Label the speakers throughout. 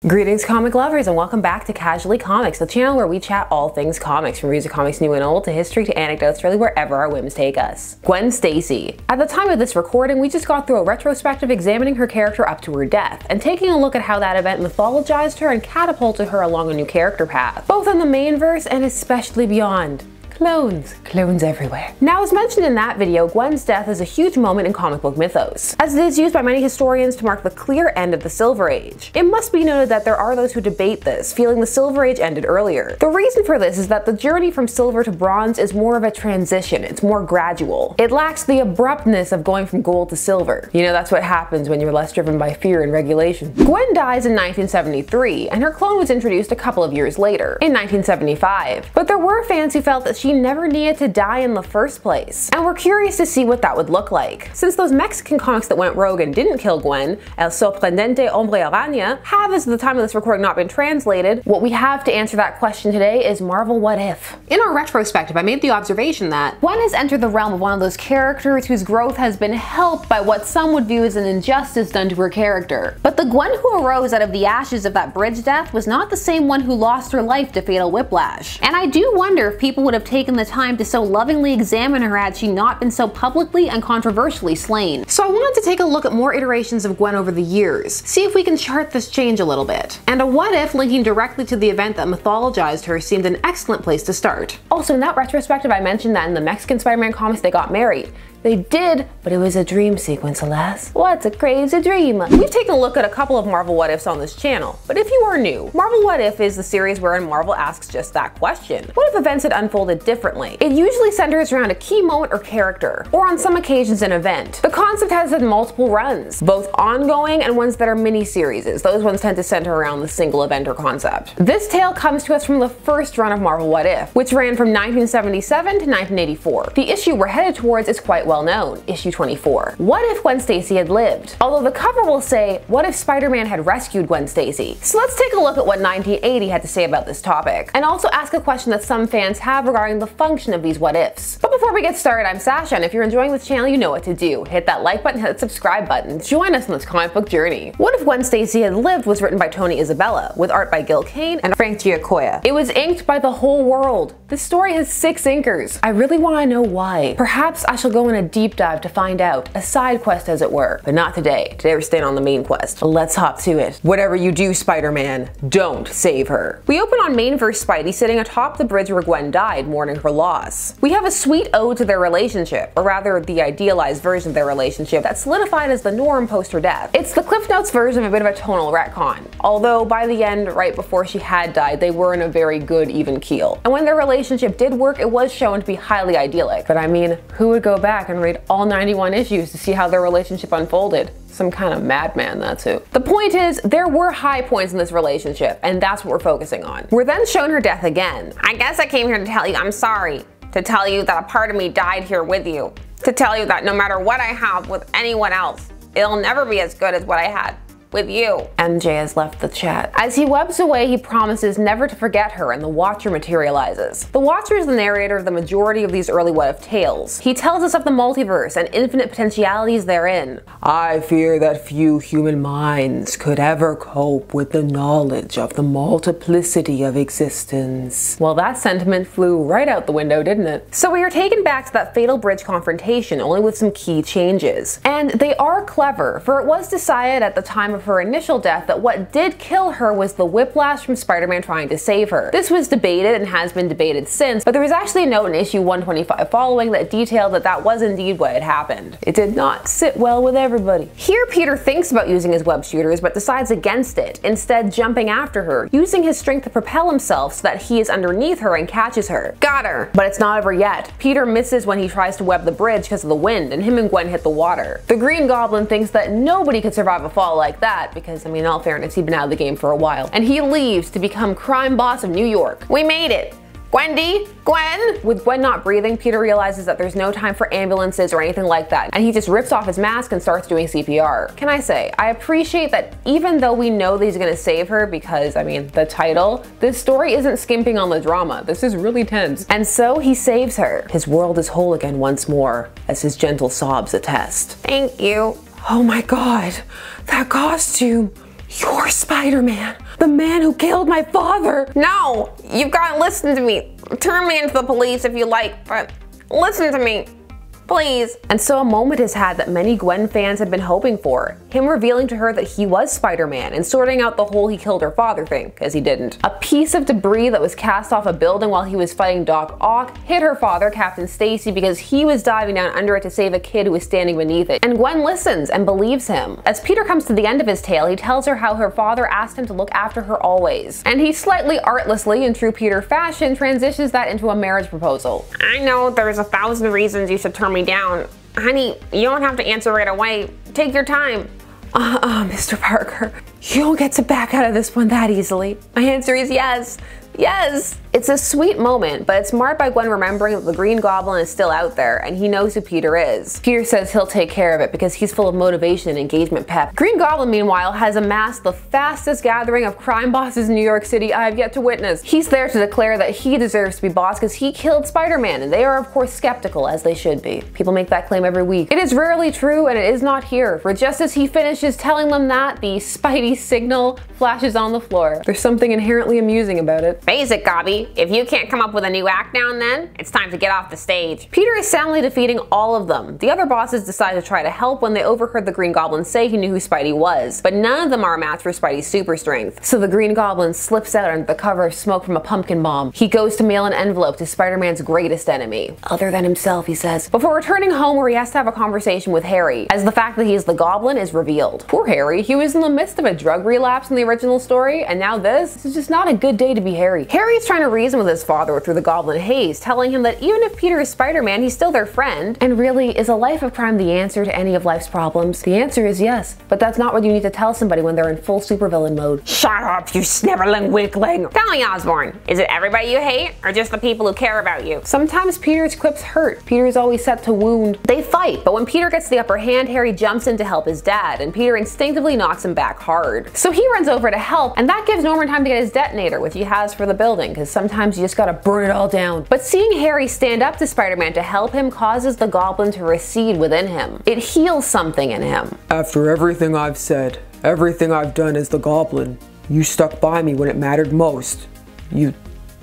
Speaker 1: Greetings comic lovers and welcome back to Casually Comics, the channel where we chat all things comics, from reviews of comics new and old to history to anecdotes, really wherever our whims take us. Gwen Stacy. At the time of this recording, we just got through a retrospective examining her character up to her death, and taking a look at how that event mythologized her and catapulted her along a new character path, both in the main verse and especially beyond. Clones everywhere. Now, as mentioned in that video, Gwen's death is a huge moment in comic book mythos, as it is used by many historians to mark the clear end of the Silver Age. It must be noted that there are those who debate this, feeling the Silver Age ended earlier. The reason for this is that the journey from silver to bronze is more of a transition, it's more gradual. It lacks the abruptness of going from gold to silver. You know, that's what happens when you're less driven by fear and regulation. Gwen dies in 1973, and her clone was introduced a couple of years later, in 1975. But there were fans who felt that she never needed to die in the first place, and we're curious to see what that would look like. Since those Mexican comics that went rogue and didn't kill Gwen, El Sorprendente Hombre Araña, have, as of the time of this recording, not been translated, what we have to answer that question today is Marvel What If. In our retrospective, I made the observation that Gwen has entered the realm of one of those characters whose growth has been helped by what some would view as an injustice done to her character. But the Gwen who arose out of the ashes of that bridge death was not the same one who lost her life to fatal whiplash. And I do wonder if people would have taken the time to so lovingly examine her had she not been so publicly and controversially slain. So I wanted to take a look at more iterations of Gwen over the years, see if we can chart this change a little bit. And a what if linking directly to the event that mythologized her seemed an excellent place to start. Also, in that retrospective, I mentioned that in the Mexican Spider-Man comics they got married. They did, but it was a dream sequence, alas. What's a crazy dream? We've taken a look at a couple of Marvel What Ifs on this channel, but if you are new, Marvel What If is the series wherein Marvel asks just that question. What if events had unfolded differently? It usually centers around a key moment or character, or on some occasions an event. The concept has had multiple runs, both ongoing and ones that are mini-series. Those ones tend to center around the single event or concept. This tale comes to us from the first run of Marvel What If, which ran from 1977 to 1984. The issue we're headed towards is quite well known, issue 24. What if Gwen Stacy had lived? Although the cover will say, what if Spider-Man had rescued Gwen Stacy? So let's take a look at what 1980 had to say about this topic, and also ask a question that some fans have regarding the function of these what ifs. But before we get started, I'm Sasha, and if you're enjoying this channel, you know what to do. Hit that like button, hit that subscribe button. Join us on this comic book journey. What If Gwen Stacy Had Lived was written by Tony Isabella, with art by Gil Kane and Frank Giacoia. It was inked by the whole world. This story has 6 inkers. I really want to know why. Perhaps I shall go in a deep dive to find out, a side quest as it were, but not today. Today we're staying on the main quest. Let's hop to it. Whatever you do, Spider-Man, don't save her. We open on main verse Spidey sitting atop the bridge where Gwen died, mourning her loss. We have a sweet ode to their relationship, or rather the idealized version of their relationship that solidified as the norm post her death. It's the Cliff Notes version of a bit of a tonal retcon, although by the end, right before she had died, they were in a very good even keel. And when their relationship did work, it was shown to be highly idyllic. But I mean, who would go back and read all 91 issues to see how their relationship unfolded? Some kind of madman, that's who. The point is, there were high points in this relationship, and that's what we're focusing on. We're then shown her death again. I guess I came here to tell you I'm sorry. To tell you that a part of me died here with you. To tell you that no matter what I have with anyone else, it'll never be as good as what I had with you. MJ has left the chat. As he webs away, he promises never to forget her, and the Watcher materializes. The Watcher is the narrator of the majority of these early What If tales. He tells us of the multiverse and infinite potentialities therein. I fear that few human minds could ever cope with the knowledge of the multiplicity of existence. Well, that sentiment flew right out the window, didn't it? So we are taken back to that fatal bridge confrontation, only with some key changes. And they are clever, for it was decided at the time of her initial death that what did kill her was the whiplash from Spider-Man trying to save her. This was debated and has been debated since, but there was actually a note in issue 125 following that detailed that that was indeed what had happened. It did not sit well with everybody. Here Peter thinks about using his web shooters but decides against it, instead jumping after her, using his strength to propel himself so that he is underneath her and catches her. Got her! But it's not over yet. Peter misses when he tries to web the bridge because of the wind, and him and Gwen hit the water. The Green Goblin thinks that nobody could survive a fall like that, because, I mean, in all fairness, he'd been out of the game for a while. And he leaves to become crime boss of New York. We made it! Gwendy? Gwen? With Gwen not breathing, Peter realizes that there's no time for ambulances or anything like that, and he just rips off his mask and starts doing CPR. Can I say, I appreciate that even though we know that he's gonna save her because, I mean, the title, this story isn't skimping on the drama. This is really tense. And so he saves her. His world is whole again once more, as his gentle sobs attest. Thank you. Oh my god, that costume. "You're Spider-Man, the man who killed my father." "No, you've got to listen to me. Turn me into the police if you like, but listen to me. Please." And so a moment is had that many Gwen fans have been hoping for. Him revealing to her that he was Spider-Man and sorting out the whole he killed her father thing, because he didn't. A piece of debris that was cast off a building while he was fighting Doc Ock hit her father, Captain Stacy, because he was diving down under it to save a kid who was standing beneath it. And Gwen listens and believes him. As Peter comes to the end of his tale, he tells her how her father asked him to look after her always. And he slightly artlessly, in true Peter fashion, transitions that into a marriage proposal. "I know there's 1,000 reasons you should turn me down. Honey, you don't have to answer right away. Take your time." Mr. Parker, you don't get to back out of this one that easily." My answer is yes. Yes! It's a sweet moment, but it's marred by Gwen remembering that the Green Goblin is still out there, and he knows who Peter is. Peter says he'll take care of it because he's full of motivation and engagement pep. Green Goblin, meanwhile, has amassed the fastest gathering of crime bosses in New York City I have yet to witness. He's there to declare that he deserves to be boss because he killed Spider-Man, and they are of course skeptical, as they should be. People make that claim every week. It is rarely true, and it is not here, for just as he finishes telling them that, the Spidey signal flashes on the floor. There's something inherently amusing about it. "Face it, Gobby, if you can't come up with a new act now and then, it's time to get off the stage." Peter is soundly defeating all of them. The other bosses decide to try to help when they overheard the Green Goblin say he knew who Spidey was, but none of them are a match for Spidey's super strength. So the Green Goblin slips out under the cover of smoke from a pumpkin bomb. He goes to mail an envelope to Spider-Man's greatest enemy. Other than himself, he says, before returning home where he has to have a conversation with Harry, as the fact that he is the Goblin is revealed. Poor Harry, he was in the midst of a drug relapse in the original story, and now this is just not a good day to be Harry. Harry's trying to reason with his father through the Goblin haze, telling him that even if Peter is Spider-Man, he's still their friend. And really, is a life of crime the answer to any of life's problems? The answer is yes, but that's not what you need to tell somebody when they're in full supervillain mode. "Shut up, you sniveling weakling." "Tell me, Osborn, is it everybody you hate, or just the people who care about you?" Sometimes Peter's quips hurt. Peter is always set to wound. They fight, but when Peter gets the upper hand, Harry jumps in to help his dad, and Peter instinctively knocks him back hard. So he runs over to help, and that gives Norman time to get his detonator, which he has for the building, because sometimes you just gotta burn it all down. But seeing Harry stand up to Spider-Man to help him causes the Goblin to recede within him. It heals something in him.
Speaker 2: "After everything I've said, everything I've done as the Goblin, you stuck by me when it mattered most. You're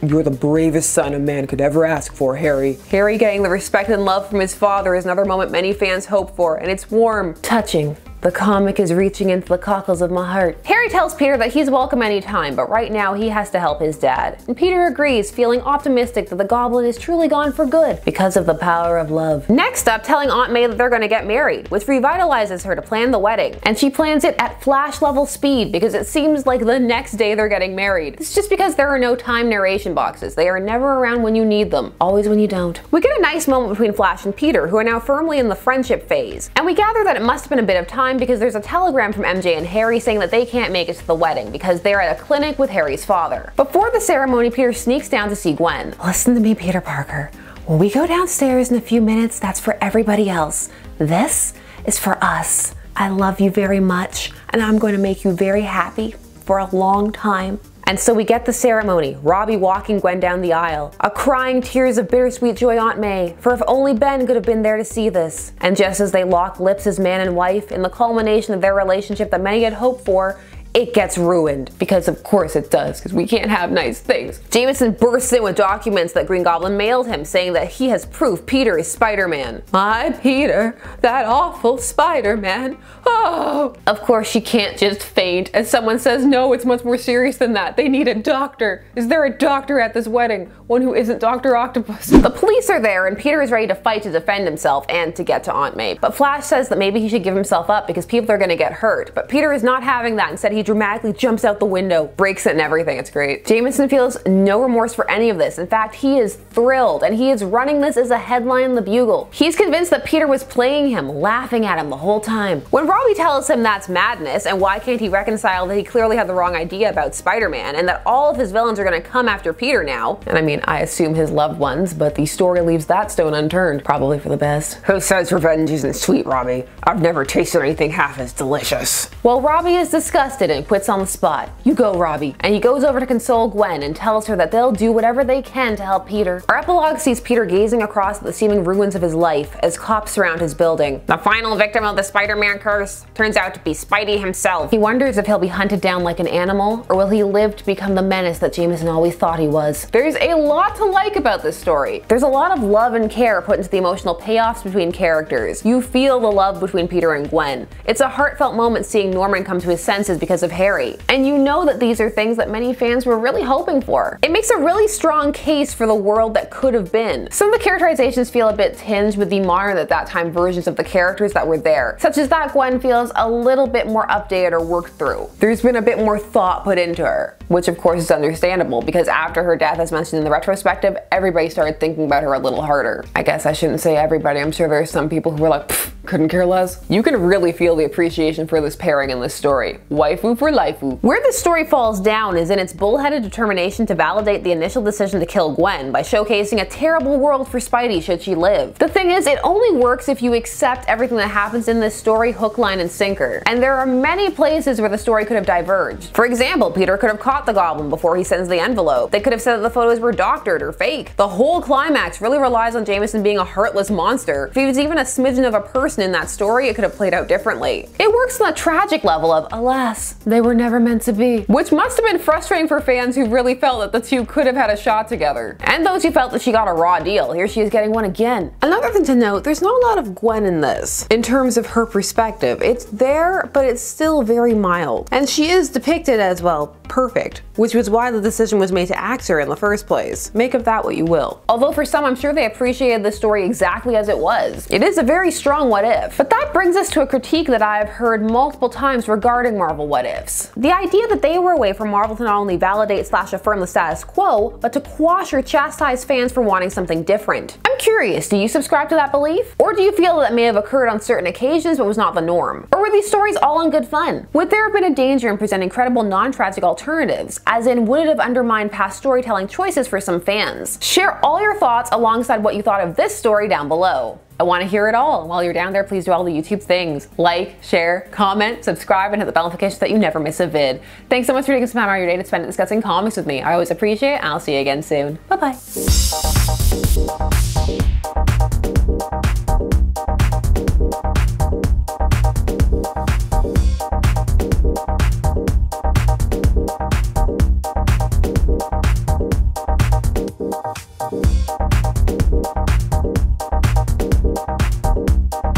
Speaker 2: the bravest son a man could ever ask for, Harry." Harry getting the respect and love from his father is another moment many fans hope for, and it's warm.
Speaker 1: Touching. The comic is reaching into the cockles of my heart. Harry tells Peter that he's welcome anytime, but right now he has to help his dad. And Peter agrees, feeling optimistic that the Goblin is truly gone for good because of the power of love. Next up, telling Aunt May that they're going to get married, which revitalizes her to plan the wedding. And she plans it at flash level speed because it seems like the next day they're getting married. It's just because there are no time narration boxes. They are never around when you need them, always when you don't. We get a nice moment between Flash and Peter, who are now firmly in the friendship phase. And we gather that it must have been a bit of time because there's a telegram from MJ and Harry saying that they can't make it to the wedding because they're at a clinic with Harry's father. Before the ceremony, Peter sneaks down to see Gwen. "Listen to me, Peter Parker. When we go downstairs in a few minutes, that's for everybody else. This is for us. I love you very much, and I'm going to make you very happy for a long time." And so we get the ceremony, Robbie walking Gwen down the aisle, a crying tears of bittersweet joy Aunt May, for if only Ben could have been there to see this. And just as they lock lips as man and wife, in the culmination of their relationship that many had hoped for, it gets ruined. Because of course it does, because we can't have nice things. Jameson bursts in with documents that Green Goblin mailed him, saying that he has proof Peter is Spider-Man. "My Peter, that awful Spider-Man. Oh!" Of course she can't just faint, as someone says, "No, it's much more serious than that. They need a doctor. Is there a doctor at this wedding? One who isn't Dr. Octopus?" The police are there, and Peter is ready to fight to defend himself and to get to Aunt May. But Flash says that maybe he should give himself up because people are going to get hurt. But Peter is not having that. Instead, he dramatically jumps out the window, breaks it and everything. It's great. Jameson feels no remorse for any of this. In fact, he is thrilled, and he is running this as a headline in the Bugle. He's convinced that Peter was playing him, laughing at him the whole time. When Robbie tells him that's madness, and why can't he reconcile that he clearly had the wrong idea about Spider-Man, and that all of his villains are going to come after Peter now, and I mean, I assume his loved ones, but the story leaves that stone unturned, probably for the best. "Who says revenge isn't sweet, Robbie? I've never tasted anything half as delicious." Well, Robbie is disgusted and quits on the spot. You go, Robbie. And he goes over to console Gwen and tells her that they'll do whatever they can to help Peter. Our epilogue sees Peter gazing across at the seeming ruins of his life as cops surround his building. The final victim of the Spider-Man curse turns out to be Spidey himself. He wonders if he'll be hunted down like an animal, or will he live to become the menace that Jameson always thought he was. There's a lot to like about this story. There's a lot of love and care put into the emotional payoffs between characters. You feel the love between Peter and Gwen. It's a heartfelt moment seeing Norman come to his senses because of Harry. And you know that these are things that many fans were really hoping for. It makes a really strong case for the world that could have been. Some of the characterizations feel a bit tinged with the modern at that time versions of the characters that were there, such as that Gwen feels a little bit more updated or worked through. There's been a bit more thought put into her, which of course is understandable because after her death, as mentioned in the retrospective, everybody started thinking about her a little harder. I guess I shouldn't say everybody, I'm sure there's some people who were like, couldn't care less. You can really feel the appreciation for this pairing in this story. Waifu for lifeu. Where this story falls down is in its bullheaded determination to validate the initial decision to kill Gwen by showcasing a terrible world for Spidey should she live. The thing is, it only works if you accept everything that happens in this story hook, line, and sinker. And there are many places where the story could have diverged. For example, Peter could have caught the goblin before he sends the envelope. They could have said that the photos were doctored or fake. The whole climax really relies on Jameson being a heartless monster. If he was even a smidgen of a person in that story, it could have played out differently. It works on the tragic level of, alas, they were never meant to be, which must have been frustrating for fans who really felt that the two could have had a shot together. And those who felt that she got a raw deal. Here she is getting one again. Another thing to note, there's not a lot of Gwen in this, in terms of her perspective. It's there, but it's still very mild. And she is depicted as, well, perfect, which was why the decision was made to axe her in the first place. Make of that what you will. Although for some, I'm sure they appreciated the story exactly as it was. It is a very strong what if. But that brings us to a critique that I've heard multiple times regarding Marvel what ifs. The idea that they were a way for Marvel to not only validate / affirm the status quo, but to quash or chastise fans for wanting something different. I'm curious, do you subscribe to that belief? Or do you feel that may have occurred on certain occasions but was not the norm? Or were these stories all in good fun? Would there have been a danger in presenting credible non-tragic alternatives? As in, would it have undermined past storytelling choices for some fans? Share all your thoughts alongside what you thought of this story down below. I want to hear it all. And while you're down there, please do all the YouTube things. Like, share, comment, subscribe, and hit the bell notification so that you never miss a vid. Thanks so much for taking some time out of your day to spend it discussing comics with me. I always appreciate it, and I'll see you again soon. Bye-bye.